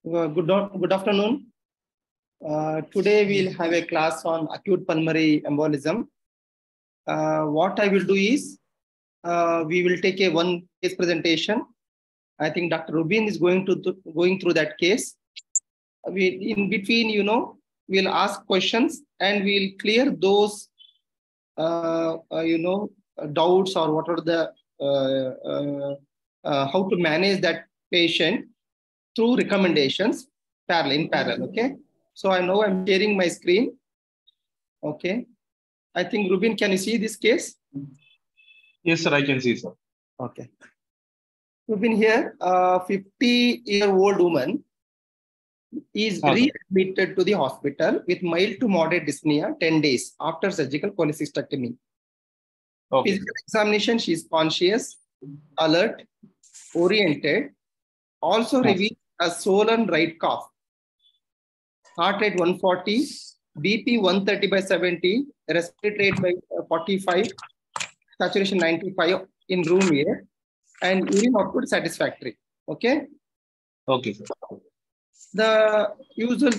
Good afternoon. Today we'll have a class on acute pulmonary embolism. What I will do is we will take a one case presentation. I think Dr. Rubin is going through that case. In between, we'll ask questions and we'll clear those doubts or what are the how to manage that patient through recommendations in parallel. Okay. So I know I'm sharing my screen. Okay. I think Rubin, can you see this case? Yes, sir. I can see, sir. Okay. Rubin here, 50-year-old woman is readmitted to the hospital with mild to moderate dyspnea 10 days after surgical cholecystectomy. Okay. Physical examination, she is conscious, alert, oriented, also reveals a swollen right calf. Heart rate 140, BP 130/70, respiratory rate by 45, saturation 95 in room air, and urine output satisfactory. Okay. Okay, sir. The usual,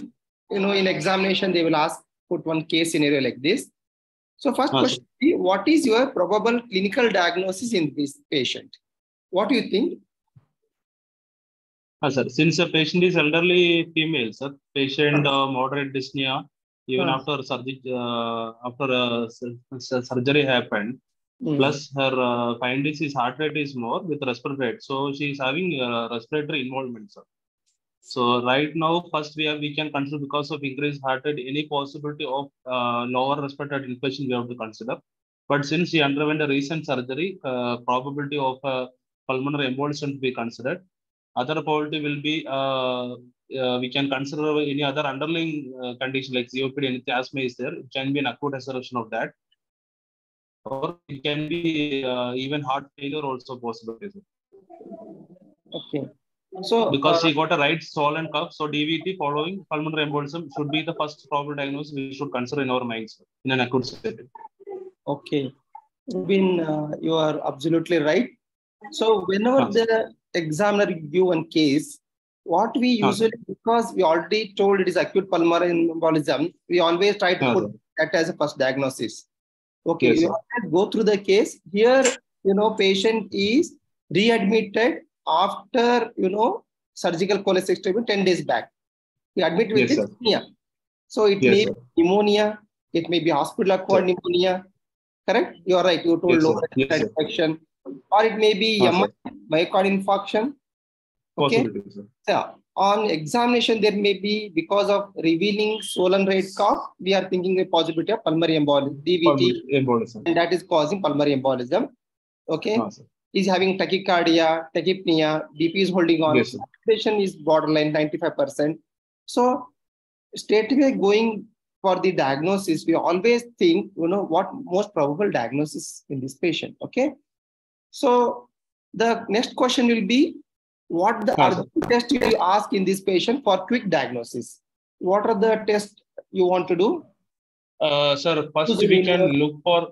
in examination, they will ask, put one case scenario like this. So first question, what is your probable clinical diagnosis in this patient? What do you think? Sir, since the patient is elderly female, sir, patient moderate dyspnea, even after surgery, surgery happened, plus her findings is heart rate is more with respiratory rate. So she is having respiratory involvement, sir. So right now, first we can consider because of increased heart rate, any possibility of lower respiratory infection we have to consider. But since she underwent a recent surgery, probability of pulmonary embolism to be considered. Other probability will be we can consider any other underlying condition like COPD, anything asthma is there. It can be an acute acceleration of that, or it can be even heart failure also possible. Okay. So because she got a right swollen cuff, so DVT following pulmonary embolism should be the first probable diagnosis we should consider in our minds in an acute setting. Okay, Rubin, you are absolutely right. So whenever the examiner give one case, what we usually, because we already told it is acute pulmonary embolism, we always try to put that as a first diagnosis. Okay, you always go through the case. Here, patient is readmitted after, surgical cholecystectomy 10 days back. He admitted with dyspnea. So it may be pneumonia, it may be hospital-acquired pneumonia. Correct? You are right. You told lower infection. Or it may be myocardial infarction. Okay. So on examination, there may be, because of revealing swollen right calf, we are thinking a possibility of pulmonary embolism, DVT, and that is causing pulmonary embolism. Okay. Is having tachycardia, tachypnea, BP is holding on. Saturation is borderline 95%. So straight away going for the diagnosis, we always think, what most probable diagnosis in this patient. Okay. So the next question will be, what the test you ask in this patient for quick diagnosis? What are the tests you want to do? Sir, first we can look for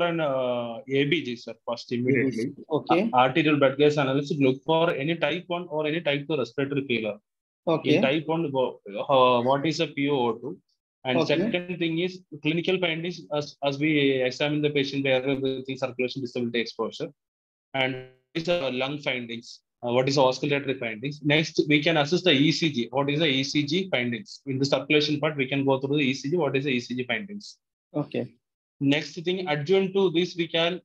an ABG, sir, first immediately. Okay. Arterial blood gas analysis, look for any type 1 or any type 2 respiratory failure. Okay. In type 1, what is a POO2? And second thing is clinical findings as we examine the patient with circulation disability exposure. And is lung findings. What is the oscillatory findings? Next, we can assess the ECG. What is the ECG findings? In the circulation part, we can go through the ECG. What is the ECG findings? Okay. Next thing, adjoint to this, we can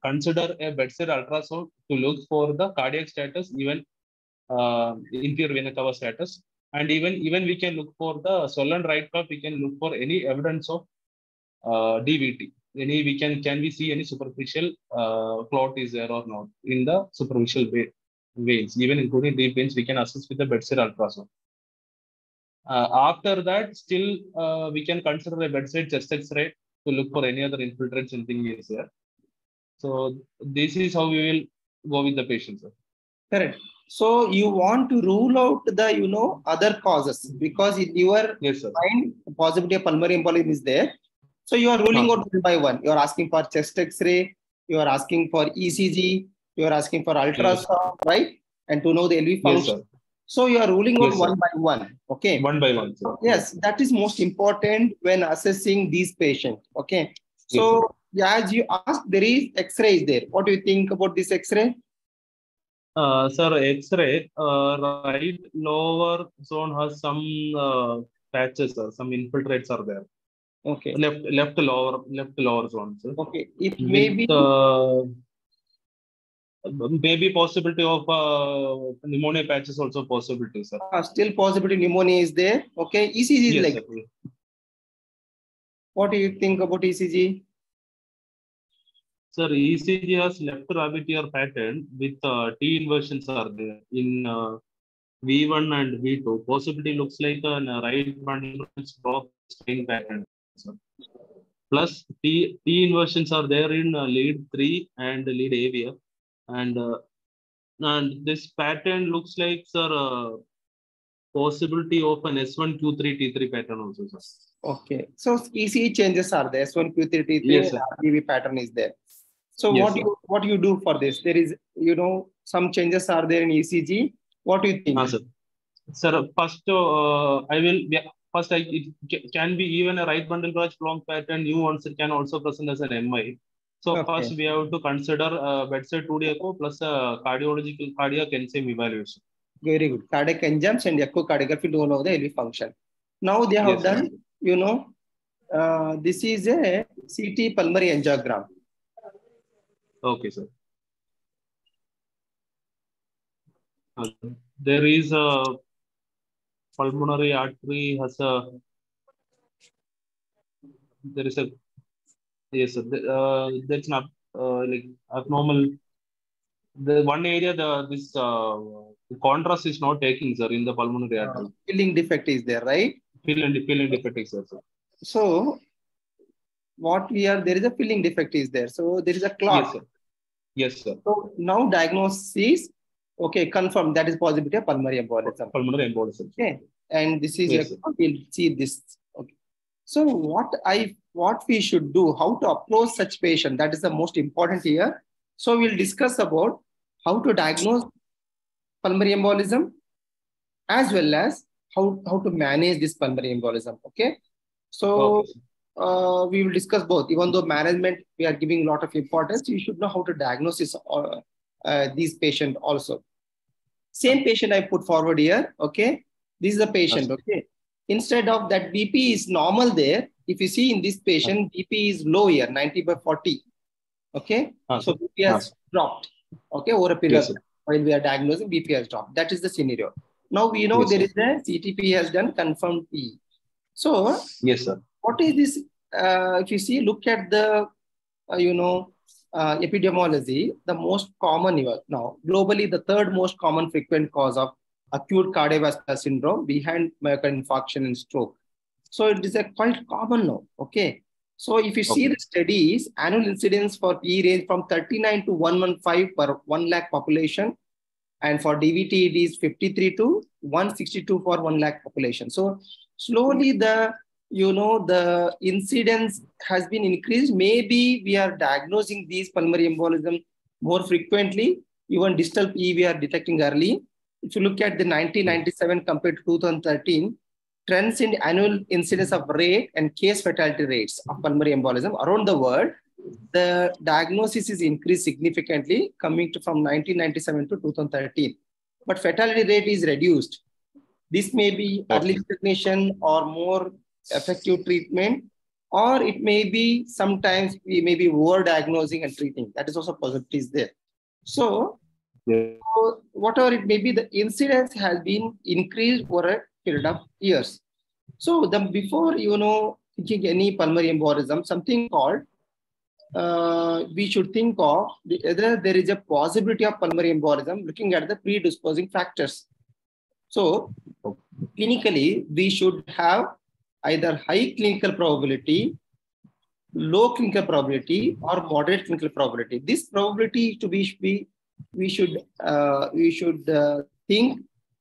consider a bedside ultrasound to look for the cardiac status, even inferior vena cava status. And even we can look for the swollen right calf. We can look for any evidence of DVT. Can we see any superficial clot is there or not in the superficial veins, even including deep veins, we can assess with the bedside ultrasound. After that, still we can consider a bedside chest X-ray to look for any other infiltrates, anything is there. So this is how we will go with the patient, sir. Correct. So you want to rule out the other causes, because in your mind possibility of pulmonary embolism is there. So you are ruling out one by one. You are asking for chest X-ray, you are asking for ECG, you are asking for ultrasound, right? And to know the LV function. So you are ruling Yes, out sir. one by one. Okay. One by one, sir. Yes, that is most important when assessing these patients. Okay. Yes, sir. So as you asked, there is X-ray there. What do you think about this X-ray? Sir, X-ray, right lower zone has some patches, some infiltrates are there. Okay. Left lower zone, sir. Okay. It may With be maybe possibility of pneumonia patches also possibility, sir. still possibility pneumonia is there. Okay. ECG is Yes, like. sir. What do you think about ECG? Sir, ECG has left Rabbitier pattern with T inversions are there in V1 and V2. Possibility looks like a right bundle block strain pattern, sir. Plus T inversions are there in lead 3 and lead AVF. And this pattern looks like, sir, possibility of an S1Q3 T3 pattern also, sir. Okay. So ECG changes are there. S1Q3 T3 Yes, sir. RGB pattern is there. So Yes, what do you do for this? There is, some changes are there in ECG. What do you think? sir. Sir, first I will. Yeah, first, it can be even a right bundle branch long pattern. New ones it can also present as an MI. So Okay. first we have to consider bedside 2D echo plus cardiac enzyme evaluation. Very good. Cardiac enzymes and echocardiography to know the LV function. Now they have Yes, sir. done, this is a CT pulmonary angiogram. Okay, sir. There is a pulmonary artery has a. There is a. Yes, sir. That's not like abnormal. The one area this contrast is not taking, sir, in the pulmonary artery. Filling defect is there, right? Filling defect, sir. So there is a filling defect is there. So there is a clot. Yes, sir. Yes, sir. So now diagnosis, okay, confirmed that is possibility of pulmonary embolism. Pulmonary embolism. Okay, and this is yes, we'll see this. Okay, so what we should do, how to approach such patient, that is the most important here. So we'll discuss about how to diagnose pulmonary embolism as well as how to manage this pulmonary embolism. Okay, so okay, we will discuss both. Even though management we are giving a lot of importance, you should know how to diagnose these patients also. Same patient I put forward here. Okay, this is a patient. Okay, instead of that BP is normal there. If you see in this patient, BP is low here, 90/40. Okay, so BP has dropped. Okay, over a period of time while we are diagnosing, BP has dropped. That is the scenario. Now we know there is a CTP has done confirmed P. So yes, sir. What is this? If you see, look at the epidemiology. The most common now globally, the third most common frequent cause of acute cardiovascular syndrome behind myocardial infarction and stroke. So it is a quite common now. Okay. So if you see the studies, annual incidence for P range from 39 to 115 per 1 lakh population. And for DVT, it is 53 to 162 for 1 lakh population. So slowly the incidence has been increased. Maybe we are diagnosing these pulmonary embolism more frequently. Even distal PE we are detecting early. If you look at the 1997 compared to 2013, trends in annual incidence of rate and case fatality rates of pulmonary embolism around the world, the diagnosis is increased significantly coming from 1997 to 2013. But fatality rate is reduced. This may be early recognition or more effective treatment, or it may be sometimes we may be over-diagnosing and treating. That is also possibilities there. So, so whatever it may be, the incidence has been increased over a period of years. So before thinking any pulmonary embolism, something called we should think of whether there is a possibility of pulmonary embolism looking at the predisposing factors. So clinically, we should have either high clinical probability, low clinical probability, or moderate clinical probability. This probability to be we should think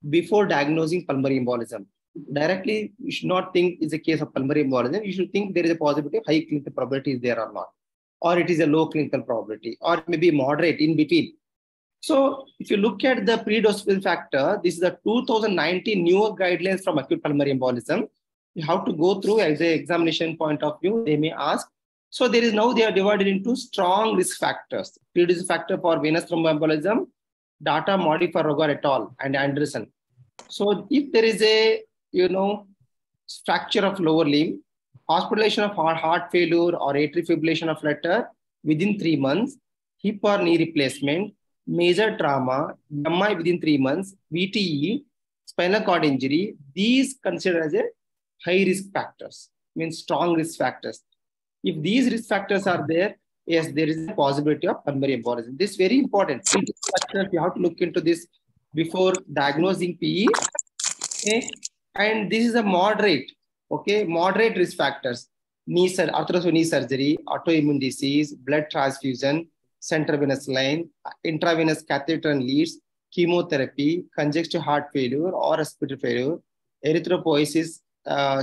before diagnosing pulmonary embolism. Directly, you should not think it's a case of pulmonary embolism. You should think there is a possibility of high clinical probability is there or not, or it is a low clinical probability, or maybe moderate in between. So if you look at the predisposing factor, this is the 2019 newer guidelines from acute pulmonary embolism. You have to go through as an examination point of view, they may ask. So there is now they are divided into strong risk factors. Predisposing factor for venous thromboembolism, data modified for Rogar et al. And Anderson. So if there is a, fracture of lower limb, hospitalization of heart failure or atrial fibrillation of flutter within 3 months, hip or knee replacement, major trauma, MI within 3 months, VTE, spinal cord injury, these considered as a high risk factors, means strong risk factors. If these risk factors are there, yes, there is a possibility of pulmonary embolism. This is very important. You have to look into this before diagnosing PE. Okay? And this is a moderate, moderate risk factors. Arthrosis knee surgery, autoimmune disease, blood transfusion, central venous line, intravenous catheter and leads, chemotherapy, congestive heart failure or respiratory failure, erythropoiesis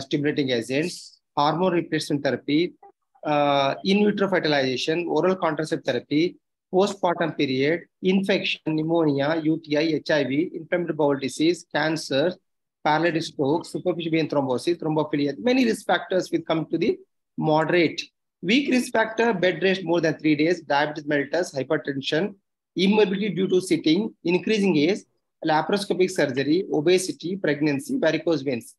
stimulating agents, hormone replacement therapy, in vitro fertilization, oral contraceptive therapy, postpartum period, infection, pneumonia, UTI, HIV, inflammatory bowel disease, cancer, paralytic stroke, superficial vein thrombosis, thrombophilia. Many risk factors will come to the moderate. Weak risk factor, bed rest more than 3 days, diabetes mellitus, hypertension, immobility due to sitting, increasing age, laparoscopic surgery, obesity, pregnancy, varicose veins.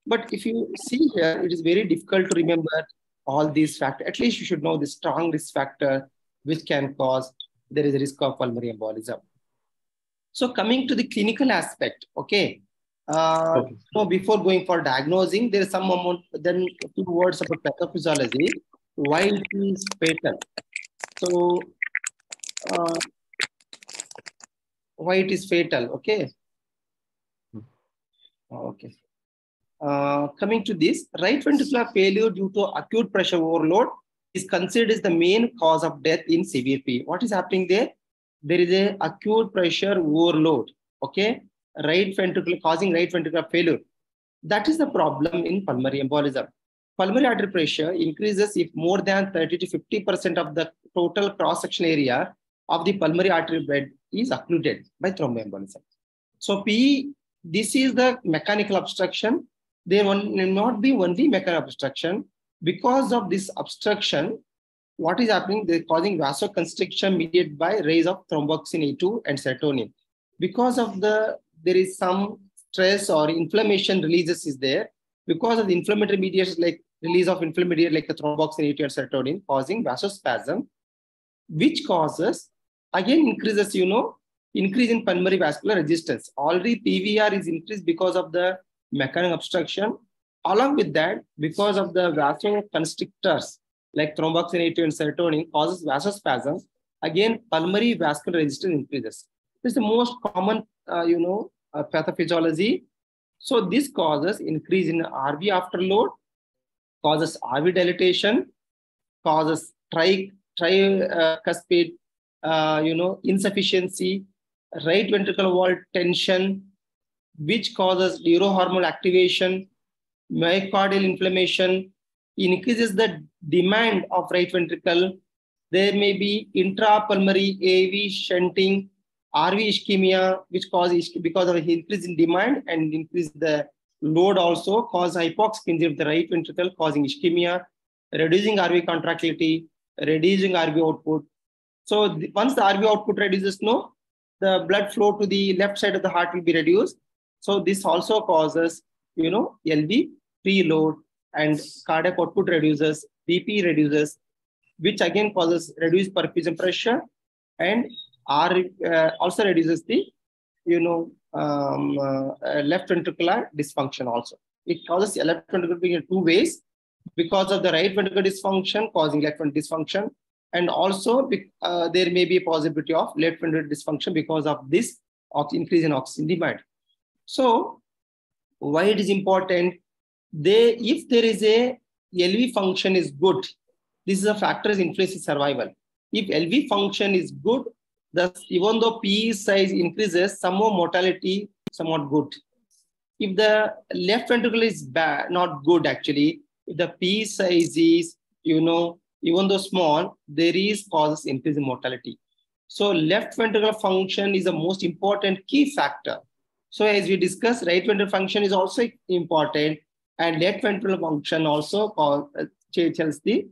But if you see here, it is very difficult to remember all these factors. At least you should know the strong risk factor which can cause there is a risk of pulmonary embolism. So coming to the clinical aspect, So before going for diagnosing, there is some amount, then a few words about pathophysiology, why it is fatal. So why it is fatal, okay. Coming to this, right ventricular failure due to acute pressure overload is considered as the main cause of death in severe PE. What is happening there? There is a acute pressure overload, right ventricle causing right ventricular failure. That is the problem in pulmonary embolism. Pulmonary artery pressure increases if more than 30 to 50% of the total cross-section area of the pulmonary artery bed is occluded by thromboembolism. So PE, this is the mechanical obstruction. There will not be only mechanical obstruction. Because of this obstruction, what is happening? They're causing vasoconstriction mediated by rise of thromboxane A2 and serotonin. Because of there is some stress or inflammation releases is there. Because of the inflammatory mediators like release of inflammatory mediators like the thromboxane A2 and serotonin causing vasospasm, which causes, again increases, increase in pulmonary vascular resistance. Already PVR is increased because of the mechanical obstruction. Along with that, because of the vasoconstrictors like thromboxane A2 and serotonin causes vasospasms, again, pulmonary vascular resistance increases. This is the most common, pathophysiology. So this causes increase in RV afterload, causes RV dilatation, causes tricuspid, insufficiency, right ventricular wall tension, which causes neurohormonal activation, myocardial inflammation, increases the demand of right ventricle. There may be intrapulmonary AV shunting, RV ischemia, which causes because of increase in demand and increase the load also cause hypoxia of the right ventricle, causing ischemia, reducing RV contractility, reducing RV output. So once the RV output reduces, the blood flow to the left side of the heart will be reduced. So this also causes, LV preload and cardiac output reduces, BP reduces, which again causes reduced perfusion pressure and also reduces the, left ventricular dysfunction also. It causes left ventricular in two ways, because of the right ventricular dysfunction causing left ventricular dysfunction, and also there may be a possibility of left ventricular dysfunction because of this increase in oxygen demand. So why it is important? If there is a LV function is good, this is a factor is influencing survival. If LV function is good, thus even though PE size increases, some more mortality somewhat good. If the left ventricle is bad, not good actually, if the PE size is, even though small, there is causes increase in mortality. So left ventricular function is the most important key factor. So as we discussed, right ventricular function is also important, and left ventricular function also tells the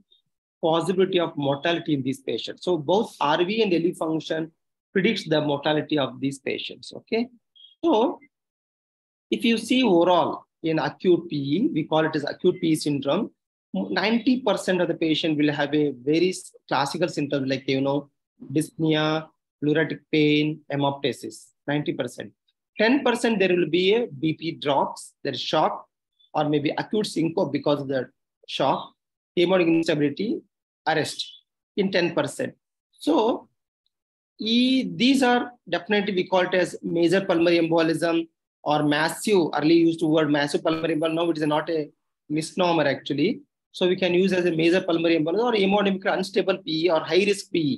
possibility of mortality in these patients. So both RV and LV function predicts the mortality of these patients. Okay. So if you see overall in acute PE, we call it as acute PE syndrome, 90% of the patient will have a very classical symptoms like, dyspnea, pleuritic pain, hemoptysis, 90%. 10% there will be a BP drops, there is shock, or maybe acute syncope because of the shock, hemodynamic instability, arrest in 10%. So these are definitely, we call it as major pulmonary embolism or massive, early used the word massive pulmonary embolism. Now it is not a misnomer actually. So we can use as a major pulmonary embolism or hemodynamic unstable PE or high risk PE.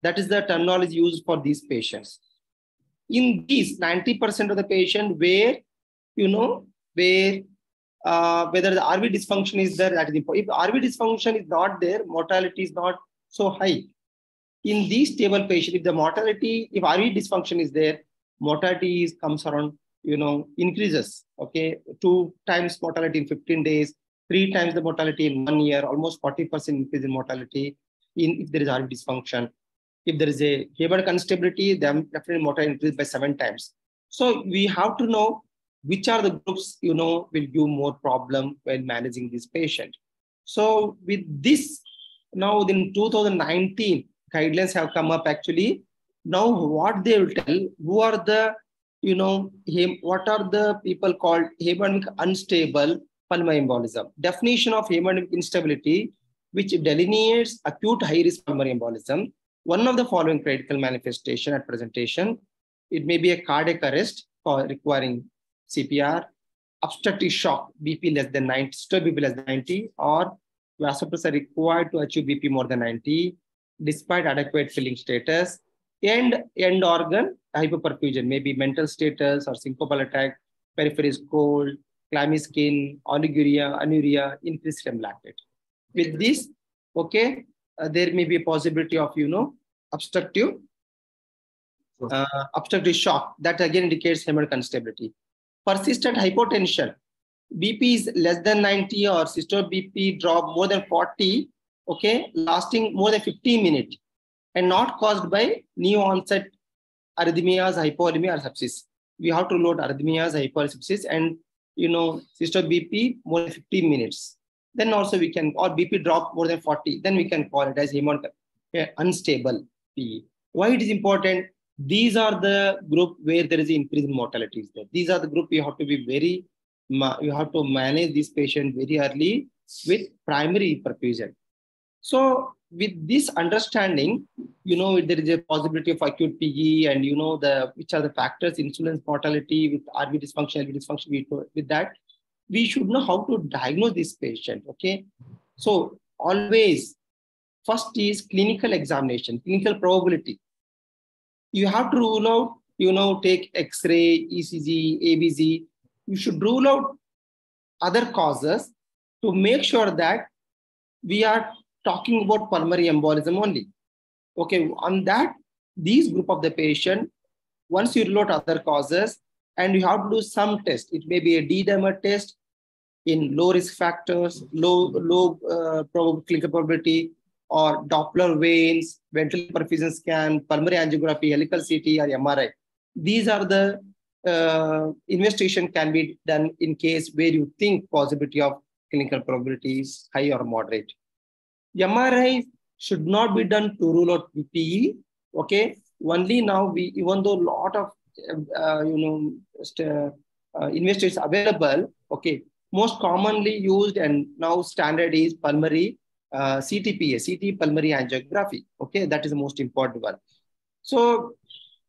That is the terminology used for these patients. In these 90% of the patient where, whether the RV dysfunction is there, that is important. If the RV dysfunction is not there, mortality is not so high. In these stable patients, if RV dysfunction is there, mortality comes around, increases. Okay, 2 times mortality in 15 days, 3 times the mortality in 1 year, almost 40% increase in mortality if there is RV dysfunction. If there is a hemodynamic instability, then definitely mortality increase by 7 times. So we have to know which are the groups, will give more problem when managing this patient. So with this, now in 2019, guidelines have come up actually. Now what they will tell, who are the, what are the people called hemodynamic unstable pulmonary embolism. Definition of hemodynamic instability, which delineates acute high-risk pulmonary embolism. One of the following critical manifestation at presentation, it may be a cardiac arrest requiring CPR, obstructive shock, BP less than 90, systolic BP less than 90, or vasopressor required to achieve BP more than 90, despite adequate filling status, and end organ hypoperfusion, maybe mental status or syncopal attack, periphery is cold, clammy skin, oliguria, anuria, increased serum lactate. With this, okay, there may be a possibility of, obstructive shock. That again indicates hemodynamic instability. Persistent hypotension, BP is less than 90 or systolic BP drop more than 40, okay, lasting more than 15 minutes and not caused by new onset arrhythmias, hypovolemia or sepsis. We have to note arrhythmias, hypovolemia, and, systolic BP more than 15 minutes. Then also we can, or BP drop more than 40, then we can call it as hemodynamic unstable PE. Why it is important? These are the group where there is increase in mortality. These are the group you have to be very, you have to manage this patient very early with primary perfusion. So with this understanding, there is a possibility of acute PE and, which are the factors influence mortality with RV dysfunction, LV dysfunction. With that, we should know how to diagnose this patient. Okay. So always first is clinical examination, clinical probability. You have to rule out, take X-ray, ECG, ABG. You should rule out other causes to make sure that we are talking about pulmonary embolism only. Okay, on that, these group of the patient, once you rule out other causes, and you have to do some test. It may be a D-dimer test in low risk factors, low clinical probability, or Doppler veins, ventricular perfusion scan, pulmonary angiography, helical CT, or MRI. These are the investigation can be done in case where you think possibility of clinical probability is high or moderate. MRI should not be done to rule out PE. Okay, only now even though a lot of investigations available. Okay, most commonly used and now standard is pulmonary CTPA, CT pulmonary angiography. Okay, that is the most important one. So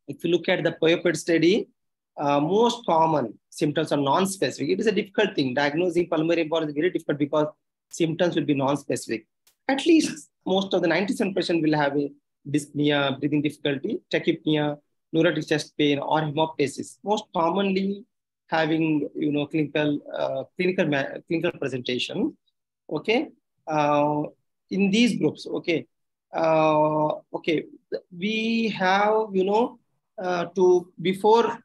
if you look at the POEPID study, most common symptoms are non-specific. It is a difficult thing. Diagnosing pulmonary embolism is very difficult because symptoms will be non-specific. At least most of the 97% will have a dyspnea, breathing difficulty, tachypnea, neurotic chest pain, or hemoptysis. Most commonly having clinical presentation. Okay, in these groups. Okay, Okay, we have, to before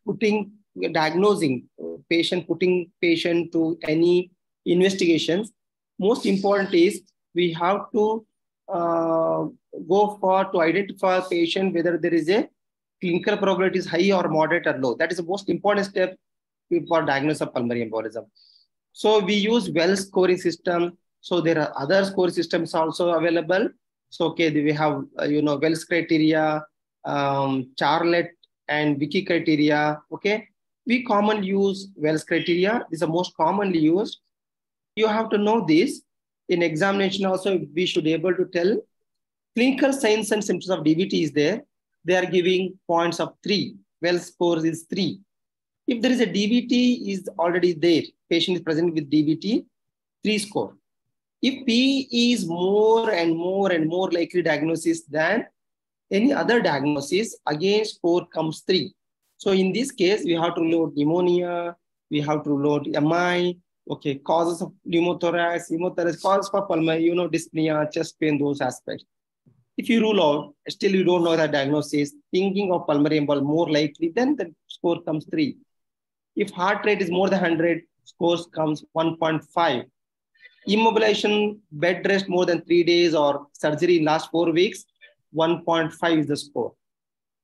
diagnosing putting patient to any investigations, most important is we have to go for to identify patient whether there is a clinical probability is high or moderate or low. That is the most important step for diagnosis of pulmonary embolism. So we use well scoring system. So there are other scoring systems also available. So okay, we have Wells criteria, Charlotte and Wiki criteria. Okay, we commonly use Wells criteria. This is the most commonly used. You have to know this. In examination also, we should be able to tell clinical signs and symptoms of DVT is there. They are giving points of 3. Wells score is 3. If there is a DVT is already there, patient is present with DVT, 3 score. If P is more and more and more likely diagnosis than any other diagnosis, again score comes 3. So in this case, we have to load pneumonia, we have to load MI, okay, causes of pneumothorax, causes for pulmonary, dyspnea, chest pain, those aspects. If you rule out, still you don't know the diagnosis, thinking of pulmonary embolism more likely, then the score comes 3. If heart rate is more than 100, scores comes 1.5. Immobilization, bed rest more than 3 days or surgery last 4 weeks, 1.5 is the score.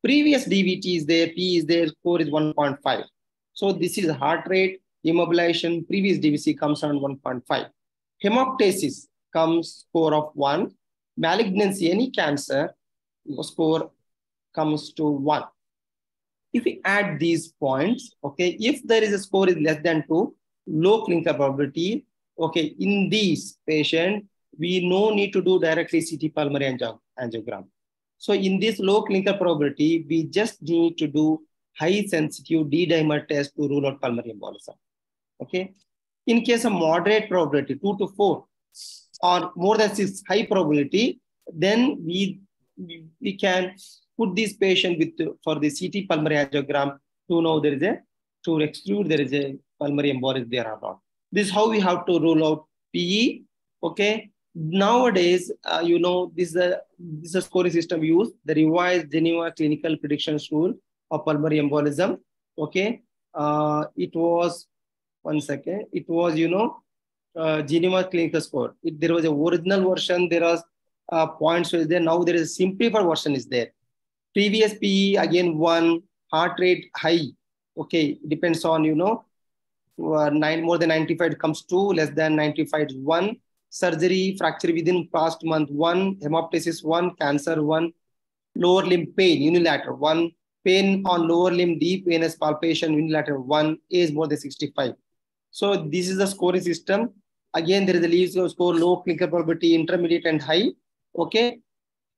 Previous DVT is there, P is there, score is 1.5. So this is heart rate, immobilization, previous DVC comes around 1.5. Hemoptysis comes score of 1. Malignancy, any cancer, score comes to 1. If we add these points, okay, if there is a score is less than 2, low clinical probability, okay, in these patient, we no need to do directly CT pulmonary angiogram. So in this low clinical probability, we just need to do high sensitive D-dimer test to rule out pulmonary embolism. Okay. In case of moderate probability, 2 to 4 or more than 6 high probability, then we can put this patient for the CT pulmonary angiogram to know to exclude there is a pulmonary embolism there or not. This is how we have to rule out PE. Okay. Nowadays, this is a scoring system used, the revised Geneva Clinical Predictions Rule of pulmonary embolism. Okay. It was, one second, it was, Geneva Clinical Score. There was a original version, there was points was there. Now there is a simplified version is there. Previous PE, again, 1, heart rate high. Okay, depends on, more than 95 comes 2, less than 95 is 1. Surgery, fracture within past month 1, hemoptysis 1, cancer 1, lower limb pain, unilateral 1, pain on lower limb, deep venous palpation, unilateral 1, age more than 65. So this is the scoring system. Again, there is a least score, low clinical probability, intermediate and high. Okay.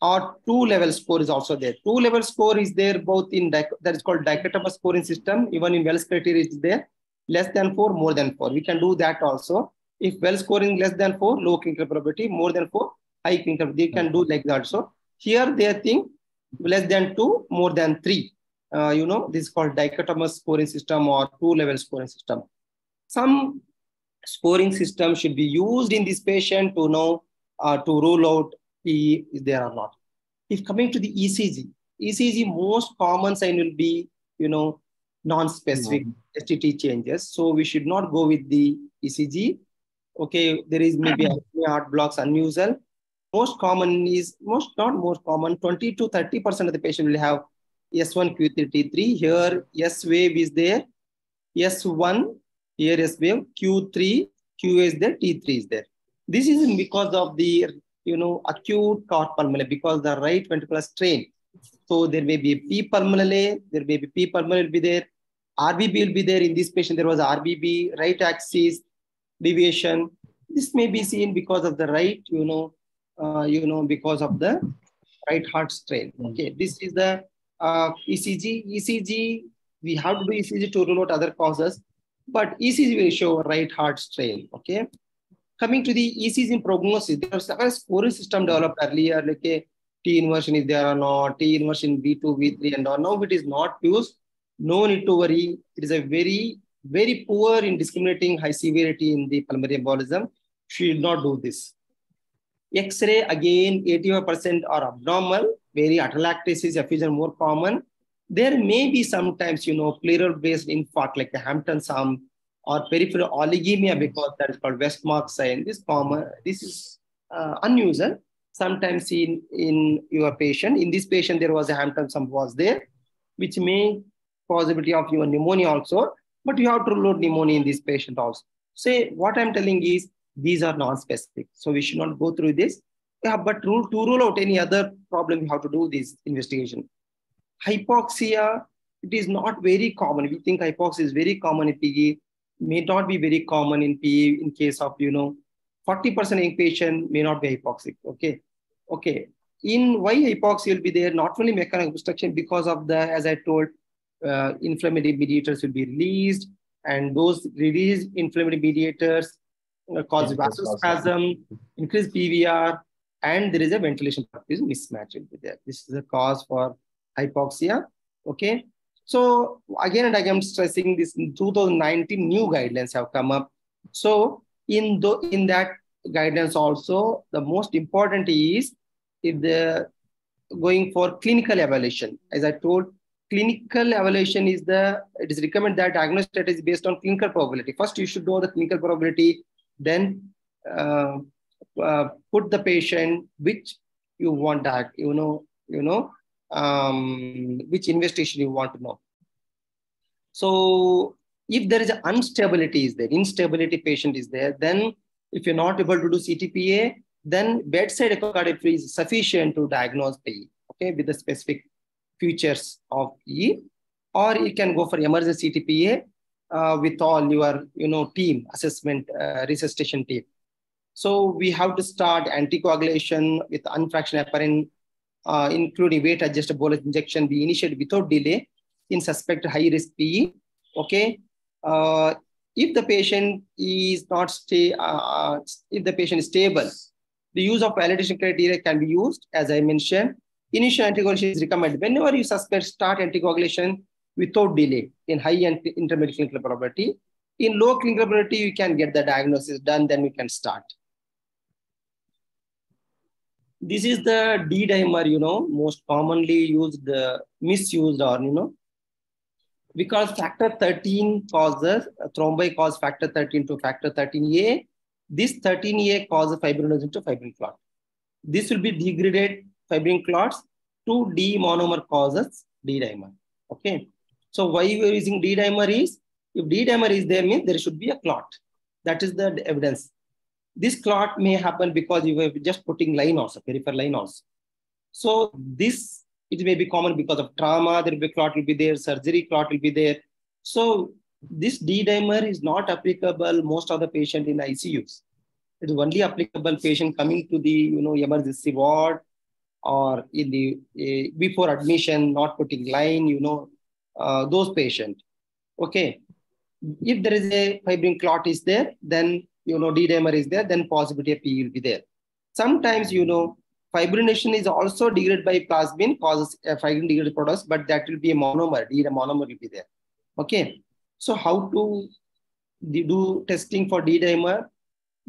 Or 2-level score is also there. 2-level score is there both in that is called dichotomous scoring system. Even in Wells criteria is there. Less than 4, more than 4. We can do that also. If Wells scoring less than 4, low clinical probability, more than 4, high clinical, they can do like that. So here they think less than 2, more than 3. This is called dichotomous scoring system or 2-level scoring system. Some scoring system should be used in this patient to know, to rule out P is there or not. If coming to the ECG, most common sign will be, non-specific STT changes. So we should not go with the ECG. Okay, there is maybe heart blocks unusual. Most common is, not most common, 20 to 30% of the patient will have S1, Q3, T3. Here, S wave is there. S1, here S wave, Q3, Q is there, T3 is there. This is because of the acute cort pulmonale, because the right ventricular strain. So there may be P pulmonale, there may be P pulmonale will be there. RBB will be there. In this patient, there was RBB, right axis deviation. This may be seen because of the right, because of the right heart strain. Okay, this is the ECG. ECG, we have to do ECG to rule out other causes, but ECG will show right heart strain. Okay. Coming to the ECG prognosis, there was a scoring system developed earlier, like a T inversion is there or not, T inversion V2, V3 and all. Now it is not used. No need to worry. It is a very, very poor in discriminating high severity in the pulmonary embolism. Should not do this. X-ray, again, 85% are abnormal, very atelectasis, effusion more common. There may be sometimes, pleural-based infarct like the Hampton sum or peripheral oligemia because that is called Westmark sign. This common. This is unusual. Sometimes in your patient, in this patient, there was a Hampton sum was there, which may possibility of your pneumonia also, but you have to rule out pneumonia in this patient also. Say what I'm telling is these are non-specific, so we should not go through this. Yeah, but to rule out any other problem, you have to do this investigation. Hypoxia, it is not very common. We think hypoxia is very common in PE, may not be very common in PE in case of 40% young patient may not be hypoxic. Okay. In why hypoxia will be there? Not only mechanical obstruction because of the, as I told, inflammatory mediators will be released, and those released inflammatory mediators cause vasospasm, increase PVR, and there is a ventilation mismatch will be there. This is the cause for hypoxia. Okay. So again and again, I'm stressing this. In 2019, new guidelines have come up. So in that guidelines also, the most important is if the going for clinical evaluation. As I told, clinical evaluation is it is recommended that diagnostic strategy is based on clinical probability. First, you should know the clinical probability, then put the patient which you want that, which investigation you want to know. So if there is an instability patient is there, then if you're not able to do CTPA, then bedside echocardiography is sufficient to diagnose PE, okay, with the specific features of PE, or you can go for emergency CTPA with all your, team assessment, resuscitation team. So we have to start anticoagulation with unfractionated heparin, including weight-adjusted bolus injection, be initiated without delay in suspected high-risk PE. Okay, if the patient is not if the patient is stable, the use of validation criteria can be used. As I mentioned, initial anticoagulation is recommended. Whenever you suspect, start anticoagulation without delay in high and intermediate clinical probability. In low clinical probability, you can get the diagnosis done, then we can start. This is the D-dimer, most commonly used, misused, or, because factor 13 causes, thrombi cause factor 13 to factor 13A. This 13A causes fibrinogen to fibrin clot. This will be degraded fibrin clots to D monomer causes D-dimer. Okay. So why we are using D-dimer is, if D-dimer is there, means there should be a clot. That is the evidence. This clot may happen because you were just putting line also, peripheral line also. So this, it may be common because of trauma, there will be clot will be there, surgery clot will be there. So this D-dimer is not applicable most of the patient in ICUs. It is only applicable patient coming to the emergency ward or in the before admission, not putting line, those patients. Okay. If there is a fibrin clot is there, then D-dimer is there, then possibility of PE will be there. Sometimes fibrination is also degraded by plasmin, causes a fibrin degraded products, but that will be a monomer. The monomer will be there. Okay. So how to do testing for D-dimer?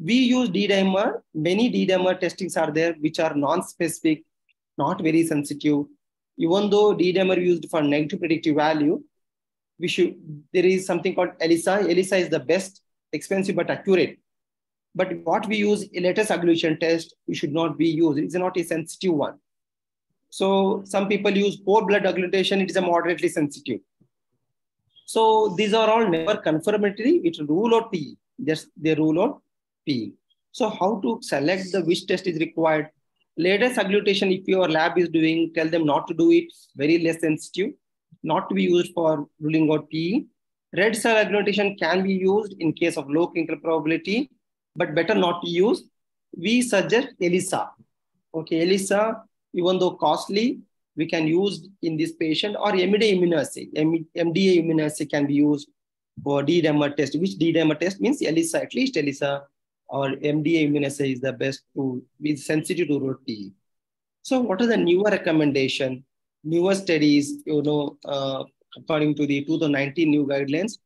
We use D-dimer. Many D-dimer testings are there, which are non-specific, not very sensitive. Even though D-dimer used for negative predictive value, there is something called ELISA. ELISA is the best, expensive, but accurate. But what we use, a latest agglutination test, we should not be used. It's not a sensitive one. So some people use whole blood agglutination. It is a moderately sensitive. So these are all never confirmatory. It will rule out PE. Just they rule out PE. So how to select which test is required? Latest agglutination, if your lab is doing, tell them not to do it. Very less sensitive, not to be used for ruling out PE. Red cell agglutination can be used in case of low clinical probability, but better not to use. We suggest ELISA. Okay, ELISA, even though costly, we can use in this patient, or MDA immunoassay. MDA immunoassay can be used for D-dimer test. Which D-dimer test means ELISA, at least ELISA or MDA immunoassay is the best to be sensitive to root PE. So what is the newer recommendation? Newer studies, according to the 2019 new guidelines,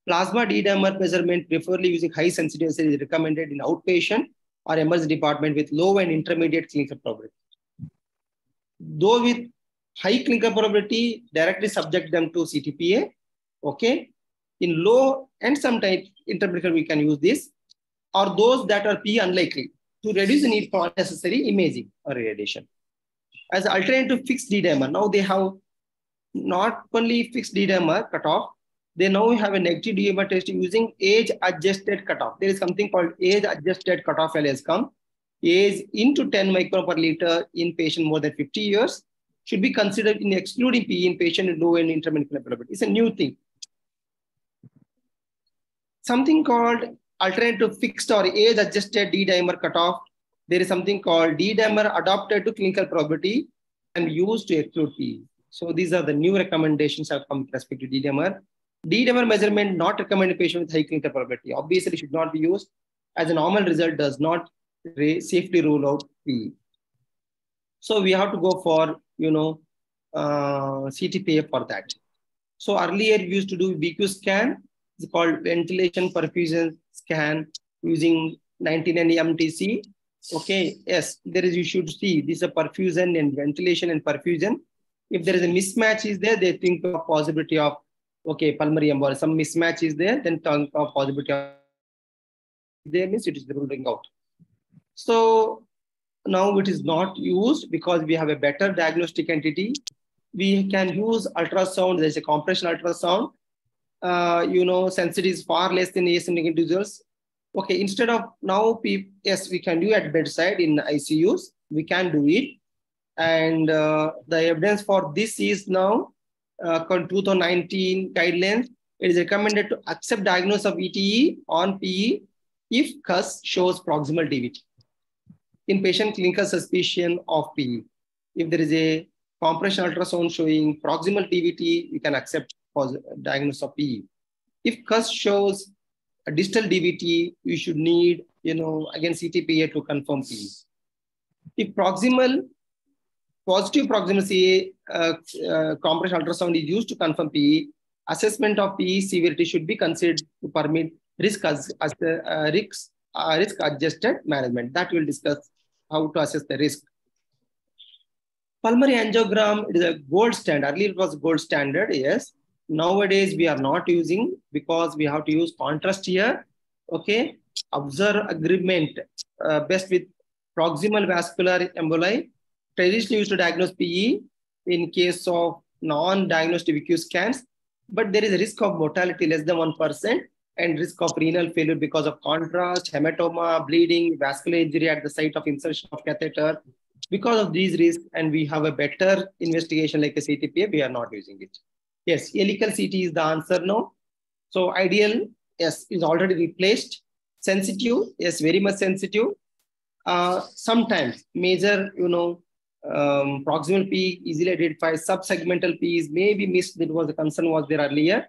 plasma D-dimer measurement, preferably using high sensitivity, is recommended in outpatient or emergency department with low and intermediate clinical probability. Those with high clinical probability, directly subject them to CTPA. Okay. In low and sometimes intermediate, we can use this, or those that are P unlikely, to reduce the need for unnecessary imaging or radiation. As alternative to fixed D-dimer, now they have not only fixed D-dimer cutoff, they now have a negative D-dimer test using age-adjusted cutoff. There is something called age-adjusted cutoff has come. Age into 10 micron per liter in patient more than 50 years should be considered in excluding PE in patient with low and intermediate probability. It's a new thing. Something called alternative fixed or age-adjusted D-dimer cutoff. There is something called D-dimer adapted to clinical probability and used to exclude PE. So these are the new recommendations have come with respect to D-dimer. D-dimer measurement not recommended in patient with high clinical probability. Obviously, should not be used, as a normal result does not safely rule out PE. So we have to go for, CTPA for that. So earlier we used to do BQ scan. It's called ventilation perfusion scan using 99 MTC. Okay, yes, there is, you should see this is a perfusion and ventilation and perfusion. If there is a mismatch is there, they think of possibility of, okay, pulmonary embolism. Some mismatch is there, then think of possibility of there means it is ruling out. So now it is not used because we have a better diagnostic entity. We can use ultrasound. There's a compression ultrasound. Sensitivity is far less than asymptomatic individuals. Okay, instead of now, yes, we can do at bedside in ICUs. We can do it. And the evidence for this is now 2019 guidelines. It is recommended to accept diagnosis of ETE on PE if CUS shows proximal DVT. In patient clinical suspicion of PE, if there is a compression ultrasound showing proximal DVT, we can accept diagnosis of PE. If CUS shows a distal DVT, you should need, again, CTPA to confirm PE. If positive proximal CA compression ultrasound is used to confirm PE, assessment of PE severity should be considered to permit risk adjusted management. That we'll discuss how to assess the risk. Pulmonary angiogram, it is a gold standard. Earlier it was gold standard, yes. Nowadays we are not using because we have to use contrast here. Okay, observe agreement best with proximal vascular emboli. Traditionally used to diagnose PE in case of non-diagnosed BQ scans, but there is a risk of mortality less than 1% and risk of renal failure because of contrast, hematoma, bleeding, vascular injury at the site of insertion of catheter. Because of these risks, and we have a better investigation like a CTPA, we are not using it. Yes, helical CT is the answer now. So ideal, yes, is already replaced. Sensitive, yes, very much sensitive. Sometimes major, proximal P easily identified, subsegmental Ps may be missed. That was the concern was there earlier.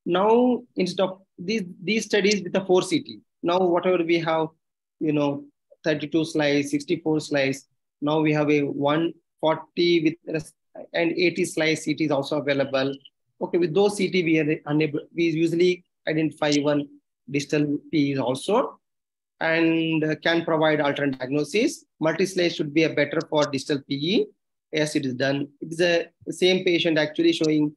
Now, instead of these studies with the 4 CT, now whatever we have, 32 slice, 64 slice, now we have a 140 with and 80 slice CT is also available. Okay, with those CT, we usually identify one distal P also and can provide alternate diagnosis. Multi-slice should be a better for distal PE. Yes, it is done. It is the same patient actually showing,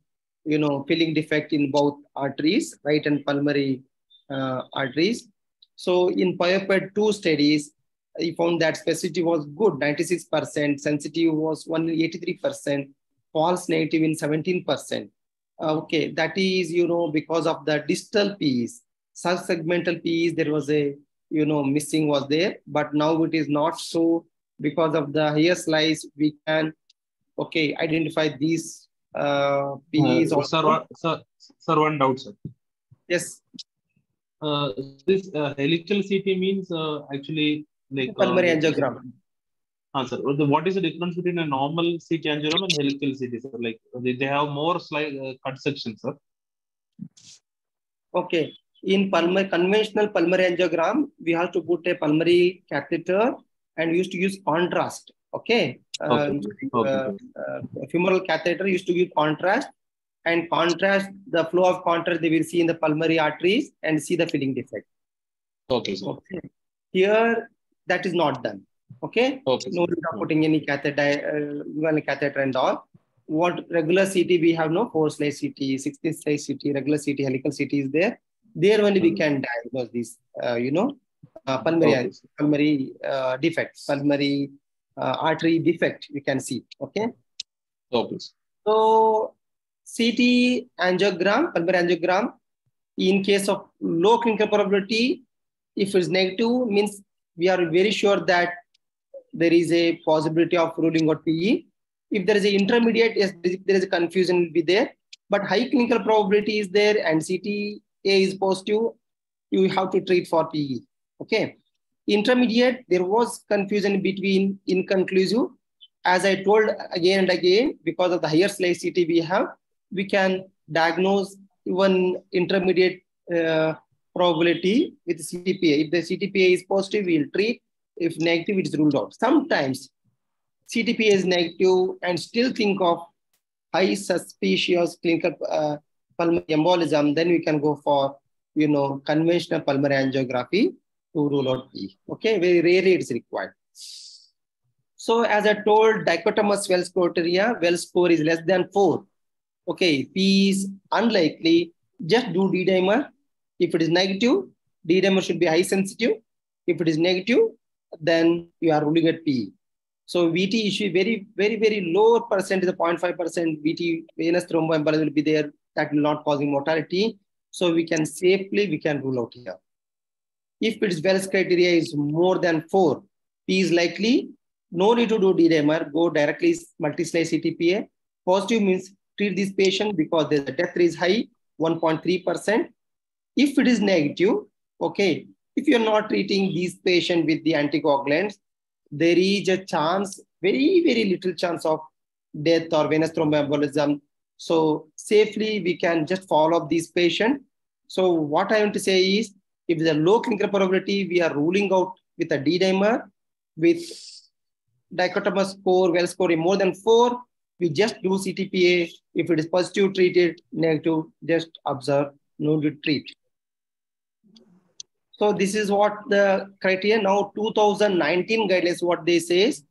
filling defect in both arteries, right and pulmonary arteries. So in PIOPED 2 studies, he found that specificity was good, 96%, sensitive was only 83%, false negative in 17%. Okay, that is, because of the distal Ps, subsegmental Ps, there was a, missing was there, but now it is not so. Because of the hair slice, we can, identify these Ps also. Sir, one doubt, sir. Yes. This helical CT means actually like pulmonary angiogram. Sir. What is the difference between a normal CT angiogram and helical CT, sir? Like they have more cut sections, sir. Okay. In conventional pulmonary angiogram, we have to put a pulmonary catheter and used to use contrast. Okay. Femoral catheter used to use contrast, and the flow of contrast they will see in the pulmonary arteries and see the filling defect. Okay, sir. Okay. Here, that is not done. Okay. No need of putting any catheter and all. What regular CT we have, no 4-slice CT, 16-slice CT, regular CT, helical CT is there. There only we can diagnose these, pulmonary defects, pulmonary artery defect we can see. Okay. So CT angiogram, pulmonary angiogram, in case of low clinical probability, if it's negative, means we are very sure that there is a possibility of ruling out PE. If there is an intermediate, yes, there is a confusion will be there. But high clinical probability is there and CTA is positive, you have to treat for PE. Okay. Intermediate, there was confusion between inconclusive. As I told again and again, because of the higher slice CT we have, we can diagnose even intermediate probability with CTPA. If the CTPA is positive, we will treat. If negative, it is ruled out. Sometimes CTPA is negative and still think of high suspicious clinical pulmonary embolism, then we can go for, conventional pulmonary angiography to rule out P. Okay, very rarely it is required. So as I told, dichotomous Wells criteria, Wells score is less than 4. Okay, P is unlikely. Just do D-dimer. If it is negative, D-dimer should be high sensitive. If it is negative, then you are ruling at P. So VT issue, very, very, very low percent is a 0.5% VT venous thromboembolism will be there. That will not causing mortality. So we can rule out here. If its Wells criteria is more than 4, P is likely. No need to do D-dimer. Go directly multi-slice CTPA. Positive means treat this patient because the death rate is high, 1.3%. If it is negative, okay, if you're not treating these patients with the anticoagulants, there is a chance, very, very little chance of death or venous thromboembolism. So safely, we can just follow up these patients. So what I want to say is, if there's a low clinical probability, we are ruling out with a D-dimer, with dichotomous score, Wells score more than 4, we just do CTPA. If it is positive, treat it. Negative, just observe, no need to treat. So this is what the criteria. Now 2019 guidelines, what they say is,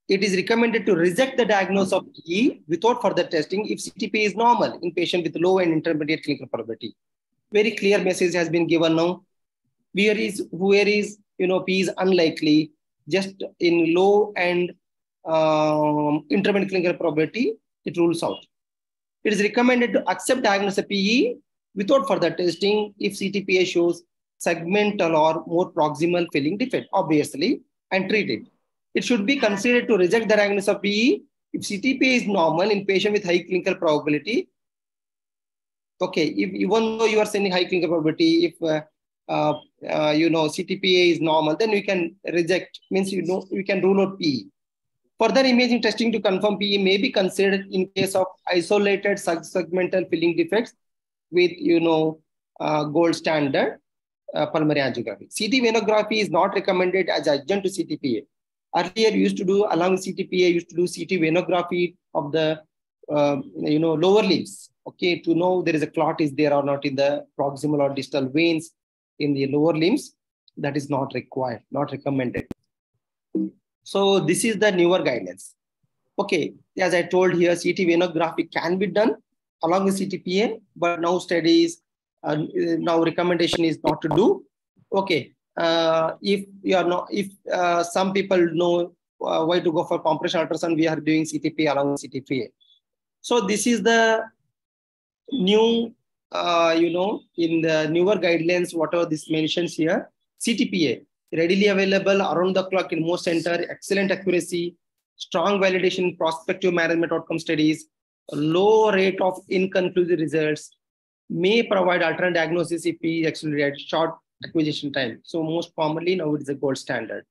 it is recommended to reject the diagnosis of PE without further testing if CTPA is normal in patient with low and intermediate clinical probability. Very clear message has been given now. Where is P is unlikely, just in low and intermediate clinical probability, it rules out. It is recommended to accept diagnosis of PE without further testing if CTPA shows segmental or more proximal filling defect, obviously, and treat it. It should be considered to reject the diagnosis of PE if CTPA is normal in patient with high clinical probability. Okay, if even though you are saying high clinical probability, if CTPA is normal, then we can reject, means we can rule out PE. Further imaging testing to confirm PE may be considered in case of isolated segmental filling defects with gold standard pulmonary angiography. CT venography is not recommended as adjunct to CTPA. Earlier, used to do along with CTPA, used to do CT venography of the lower limbs. Okay, to know there is a clot is there or not in the proximal or distal veins in the lower limbs. That is not required, not recommended. So this is the newer guidelines. Okay, as I told here, CT venography can be done along with CTPA, but now studies, now recommendation is not to do. Okay, if you are not, if some people know why to go for compression ultrasound, we are doing CTPA along with CTPA. So this is the new, in the newer guidelines, whatever this mentions here, CTPA, readily available around the clock in most center, excellent accuracy, strong validation, prospective management outcome studies, low rate of inconclusive results, may provide alternate diagnosis if we actually at short acquisition time. So most commonly now it is a gold standard.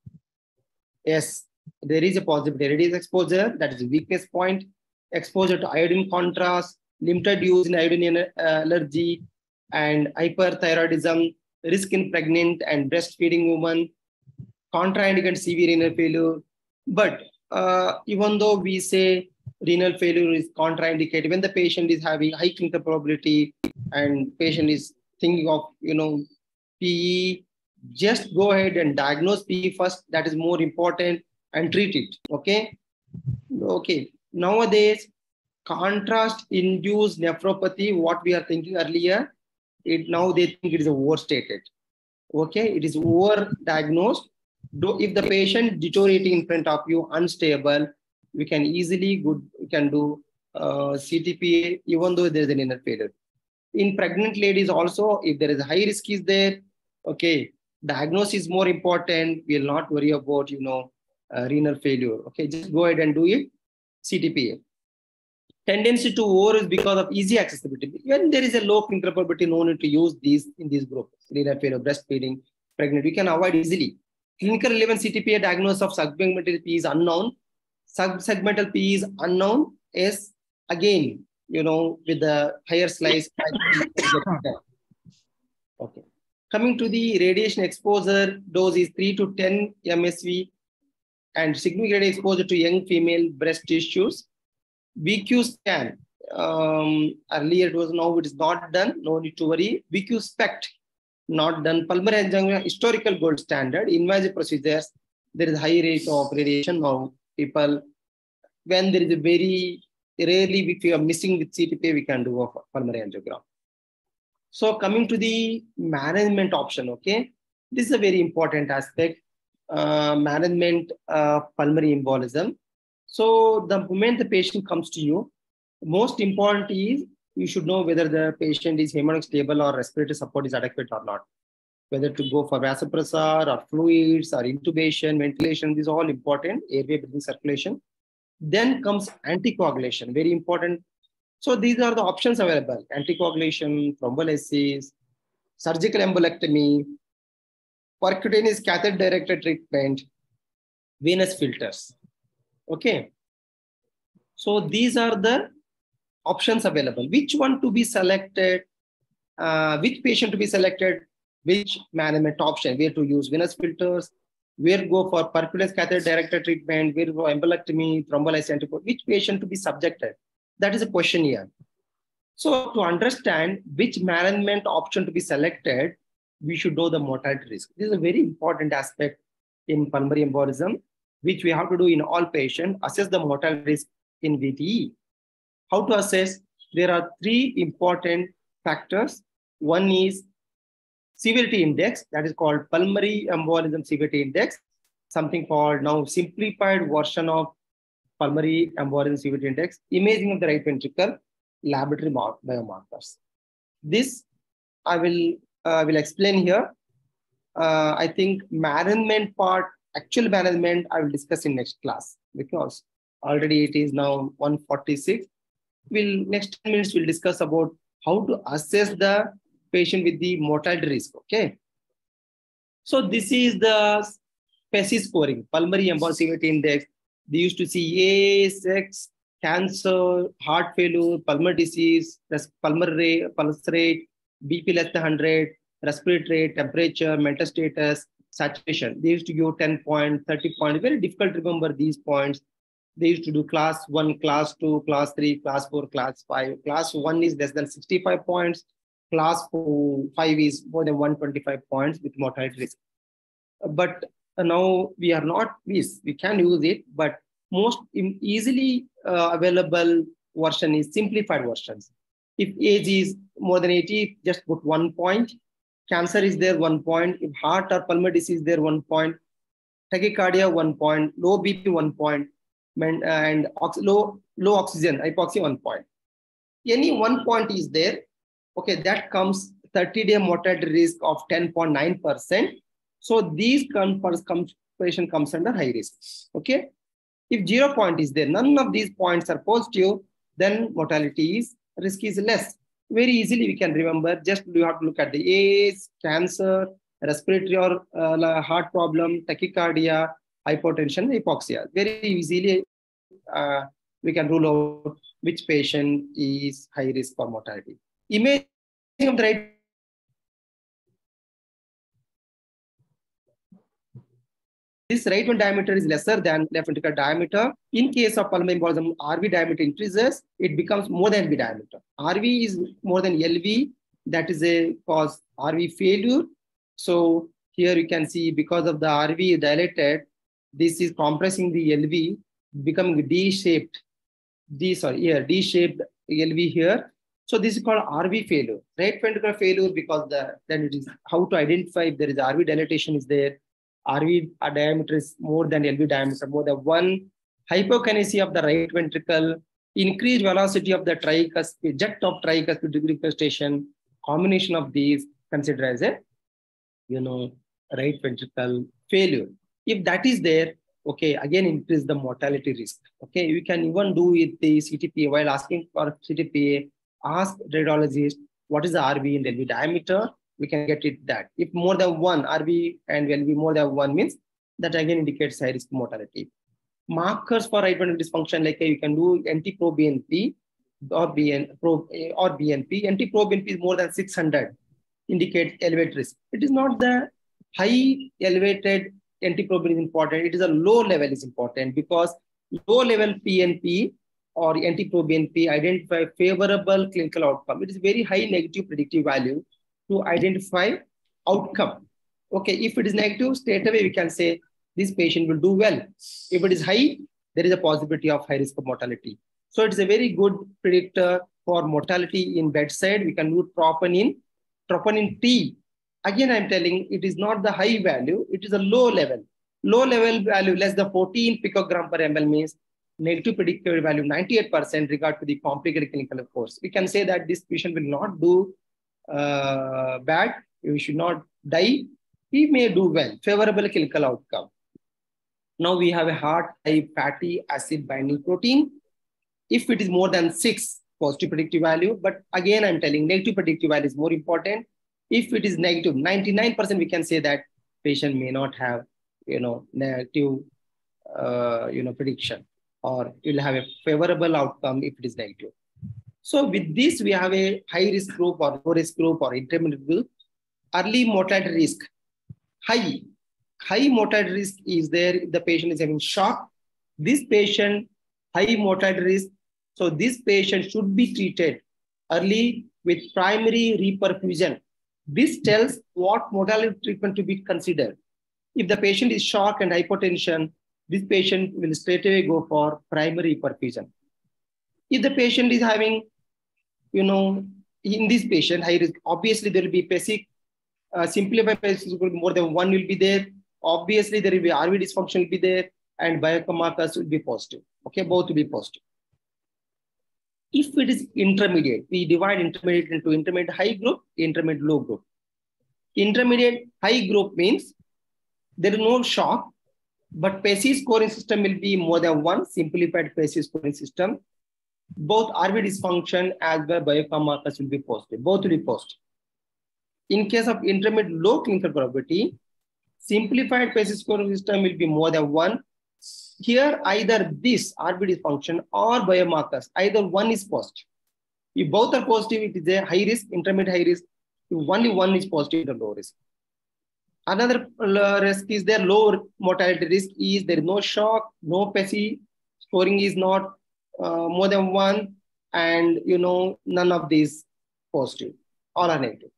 Yes, there is a possibility. Radiation exposure, that is a weakness point. Exposure to iodine contrast, limited use in iodine allergy, and hyperthyroidism, risk in pregnant and breastfeeding women, contraindicate severe renal failure. But even though we say renal failure is contraindicated, when the patient is having high clinical probability and patient is thinking of PE, Just go ahead and diagnose PE first. That is more important, and treat it. Okay. Okay. Nowadays, contrast-induced nephropathy, what we are thinking earlier, now they think it is overstated. Okay, it is over-diagnosed. If the patient deteriorating in front of you, unstable, we can do CTPA, even though there is an renal failure. In pregnant ladies also, if there is a high risk is there, okay, diagnosis is more important. We will not worry about, renal failure. Okay, just go ahead and do it. CTPA. Tendency to over is because of easy accessibility. When there is a low clinical probability, no need to use these in this group. Renal failure, breastfeeding, pregnant, we can avoid easily. Clinical relevant CTPA diagnosis of subsegmental P is unknown. Subsegmental P is unknown. Is again, with the higher slice. Okay. Coming to the radiation exposure, dose is 3 to 10 MSV and significant exposure to young female breast tissues. VQ scan, earlier it was, now it is not done, no need to worry. VQ SPECT, not done. Pulmonary angiogram, historical gold standard. Invasive procedures, there is high rate of radiation. Now people, when there is a very rarely, if you are missing with CTPA, we can do a pulmonary angiogram. So coming to the management option, okay, this is a very important aspect. Management pulmonary embolism. So the moment the patient comes to you, most important is you should know whether the patient is hemodynamic stable or respiratory support is adequate or not. Whether to go for vasopressor or fluids or intubation, ventilation, these are all important, airway breathing circulation. Then comes anticoagulation, very important. So these are the options available: anticoagulation, thrombolysis, surgical embolectomy, percutaneous catheter-directed treatment, venous filters. Okay. So these are the options available. Which one to be selected? Which patient to be selected? Which management option? Where to use venous filters? Where go for percutaneous catheter-directed treatment? Where go embolectomy, thrombolysis, anticoagulation? Which patient to be subjected? That is a question here. So to understand which management option to be selected, we should know the mortality risk. This is a very important aspect in pulmonary embolism, which we have to do in all patients, assess the mortality risk in VTE. How to assess? There are 3 important factors. One is severity index, that is called pulmonary embolism severity index, something called now simplified version of pulmonary embolism severity index, imaging of the right ventricle, laboratory biomarkers. This I will explain here. I think management part, actual management, I will discuss in next class because already it is now 1:46. Next 10 minutes we'll discuss about how to assess the patient with the mortality risk. Okay. So this is the PESI scoring, pulmonary embolism severity index. They used to see sex, cancer, heart failure, pulmonary disease, pulmonary pulse rate, BP less than 100, respiratory rate, temperature, mental status, saturation. They used to give 10 points, 30 points. Very difficult to remember these points. They used to do class 1, class 2, class 3, class 4, class 5. Class 1 is less than 65 points. Class 5 is more than 125 points with mortality risk. But now we are not, we can use it, but most easily available version is simplified versions. If age is more than 80, just put 1 point. Cancer is there, 1 point. If heart or pulmonary disease is there, 1 point. Tachycardia, 1 point. Low BP, 1 point. And low oxygen, hypoxia, 1 point. Any 1 point is there. Okay, that comes 30-day mortality risk of 10.9%. So these patient comes under high risk. Okay. If 0 point is there, none of these points are positive, then mortality risk is less. Very easily we can remember. Just you have to look at the age, cancer, respiratory or heart problem, tachycardia, hypotension, hypoxia. Very easily we can rule out which patient is high risk for mortality. Imaging of the right. This right ventricle diameter is lesser than left ventricle diameter. In case of pulmonary embolism, RV diameter increases, it becomes more than LV diameter. RV is more than LV, that is a cause RV failure. So Here you can see because of the RV dilated, this is compressing the LV, becoming D-shaped. D-shaped LV here. So this is called RV failure, right ventricular failure, because then it is how to identify if there is RV dilatation is there. RV diameter is more than LV diameter, more than 1. Hypokinesia of the right ventricle, increased velocity of the tricuspid, jet of tricuspid regurgitation. Combination of these considered as a right ventricle failure. If that is there, okay, again increase the mortality risk. Okay, you can even do with the CTPA. While asking for CTPA, ask radiologist what is the RV and LV diameter. We can get it that. If more than 1 RV and LV more than 1 means that again indicates high risk mortality. Markers for right ventricular dysfunction, like you can do NT-proBNP or BNP. NT-proBNP is more than 600, indicates elevated risk. It is not the high elevated NT-proBNP is important. It is a low level is important, because low level PNP or NT-proBNP identify favorable clinical outcome. It is very high negative predictive value to identify outcome. Okay, if it is negative, straight away we can say this patient will do well. If it is high, there is a possibility of high risk of mortality. So it's a very good predictor for mortality in bedside. We can do troponin T. Again, I'm telling it is not the high value, it is a low level. Low level value less than 14 picogram per ml means negative predictive value 98% regard to the complicated clinical course. We can say that this patient will not do bad, he should not die, he may do well, favorable clinical outcome. Now we have a heart type fatty acid binding protein. If it is more than 6, positive predictive value, but again, I'm telling negative predictive value is more important. If it is negative, 99%, we can say that patient may not have, negative, prediction, or you'll have a favorable outcome if it is negative. So with this, we have a high risk group or low risk group or intermediate group. Early mortality risk, high mortality risk is there if the patient is having shock. This patient, high mortality risk. So this patient should be treated early with primary reperfusion. This tells what modality of treatment to be considered. If the patient is shock and hypotension, this patient will straight away go for primary perfusion. If the patient is having, in this patient, high risk, obviously there will be PESIC, simplified PESIC will be more than 1 will be there. Obviously there will be RV dysfunction will be there, and biomarkers will be positive. Okay, both will be positive. If it is intermediate, we divide intermediate into intermediate high group, intermediate low group. Intermediate high group means there is no shock, but PESIC scoring system will be more than 1, simplified PESIC scoring system. Both RV dysfunction as well biomarkers will be positive, both will be positive. In case of intermediate low clinical probability, simplified PESIC scoring system will be more than 1. Here, either this RV dysfunction or biomarkers, either one is positive. If both are positive, it is a high risk, intermediate high risk. If only one is positive, the low risk. Another risk is there, low mortality risk is there is no shock, no PESI, scoring is not more than 1, and none of these positive or are negative.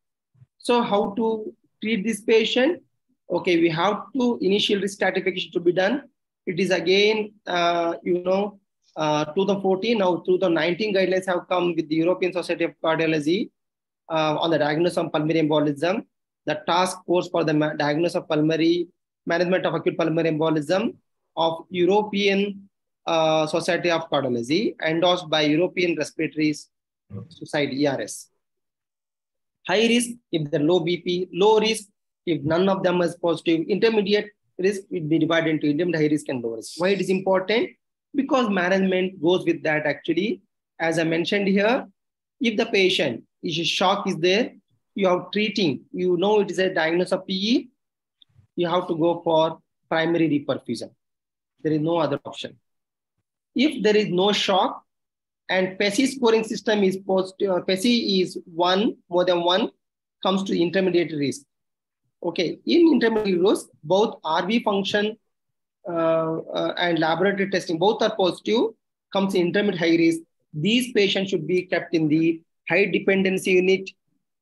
So how to treat this patient? Okay, we have to initial risk stratification to be done. It is again, 2014, now 2019 guidelines have come with the European Society of Cardiology on the diagnosis of pulmonary embolism. The task force for the diagnosis of management of acute pulmonary embolism of European Society of Cardiology, endorsed by European Respiratory Society, ERS. High risk if the low BP, low risk if none of them is positive. Intermediate risk will be divided into intermediate high risk and low risk. Why it is important? Because management goes with that actually. As I mentioned here, if the patient is shock is there, you are treating, it is a diagnosis of PE, you have to go for primary reperfusion. There is no other option. If there is no shock and PESI scoring system is positive, PESI is 1, more than 1, comes to intermediate risk. Okay, in intermediate risk, both RV function and laboratory testing, both are positive, comes in intermediate high risk. These patients should be kept in the high dependency unit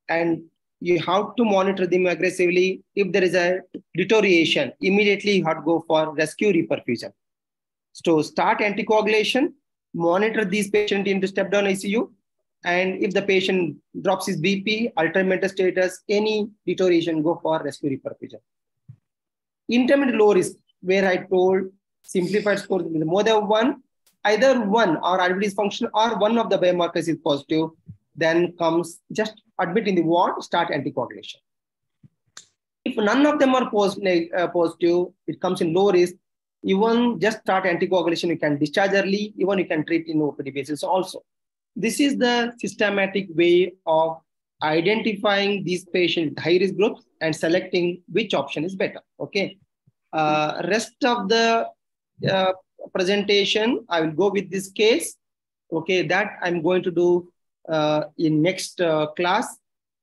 and you have to monitor them aggressively. If there is a deterioration, immediately you have to go for rescue reperfusion. So start anticoagulation, monitor these patients into step-down ICU, and if the patient drops his BP, altered status, any deterioration, go for rescue reperfusion. Intermediate low risk, where I told simplified score with more than one, either one or RBD is functional or one of the biomarkers is positive, then comes just admit in the ward, start anticoagulation. If none of them are positive, it comes in low risk, even just start anticoagulation, you can discharge early, even you can treat in OPD basis also. This is the systematic way of identifying these patient high-risk groups and selecting which option is better, okay? Rest of the presentation, I will go with this case, okay? That I'm going to do in next class.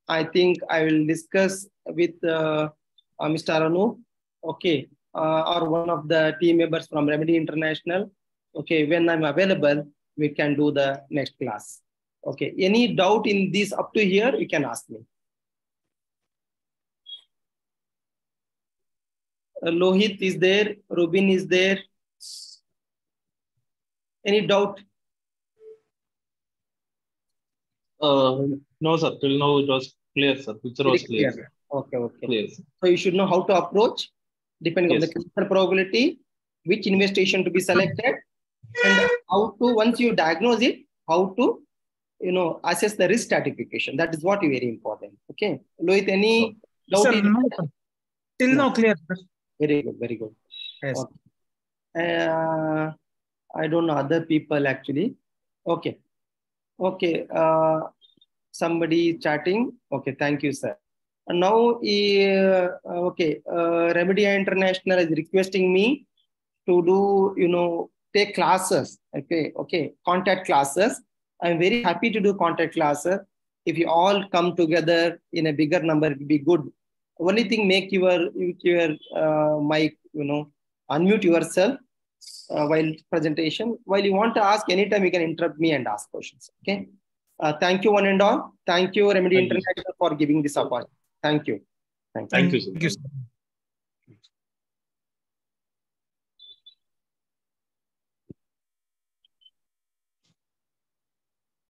I think I will discuss with Mr. Anu, okay? Or one of the team members from Remedy International. Okay, when I'm available, we can do the next class. Okay, any doubt in this up to here, you can ask me. Lohit is there, Rubin is there. Any doubt? No, sir. Till now it was clear, sir. Picture was clear. Sir. Okay, okay. Clear, sir. So you should know how to approach, depending on the clinical probability, which investigation to be selected, and how to, once you diagnose it, how to, assess the risk stratification. That is what is very important. Okay. Lohit, any doubt? Sir, no, sir. Till now clear, sir. Very good, very good. Yes. Okay. I don't know other people actually. Okay. Okay. Somebody chatting. Okay. Thank you, sir. And now, okay. Remedy International is requesting me to do, take classes. Okay. Okay. Contact classes. I'm very happy to do contact classes. If you all come together in a bigger number, it will be good. Only thing, make your mic, unmute yourself while presentation. While you want to ask, anytime you can interrupt me and ask questions. Okay. Thank you, one and all. Thank you, Remedy International, for giving this opportunity. Thank you. Thank you, sir. Thank you, sir.